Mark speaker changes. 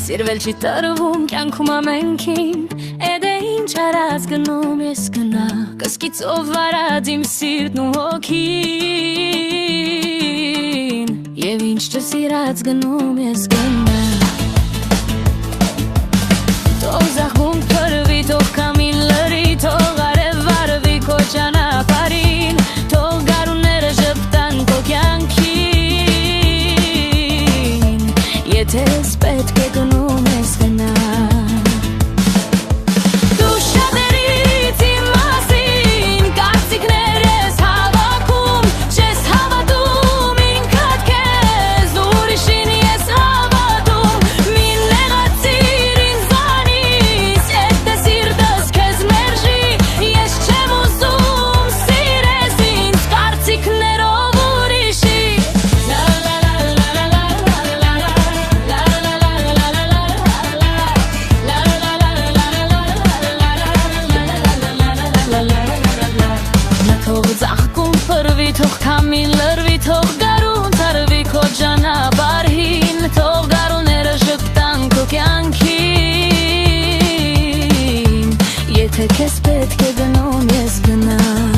Speaker 1: Սիրվել չի տրվում կյանքում ամենքին Էդ է ինչ արած գնում ես գնա Կսկիծով վարած իմ սիրտն ու հոգին Եվ ինչ չսիրած գնում ես գնա Թող զախում թրվի, թող կամին լրի Թող արև վարվի քո ճանապարհին Թող գարունները ժպտան քո կյանքին Եթե ես պետք է գնում ես գնա Դու շատերից իմ մասին կարծիքներ ես հավաքում Չես հավատում ինքդ քեզ ուրիշին ես հավատում Մի նեղացիր ինձանից Էդ է սիրտս քեզ մերժի Ես չեմ ուզում սիրես ինձ կարծիքներով ուրիշի Թող ծաղկում փրվի, թող քամին լրվի, թող գարուն թարվի քո ճանապարհին, թող գարուները ժպտան քո կյանքին, եթե քեզ պետք է գնում ես գնա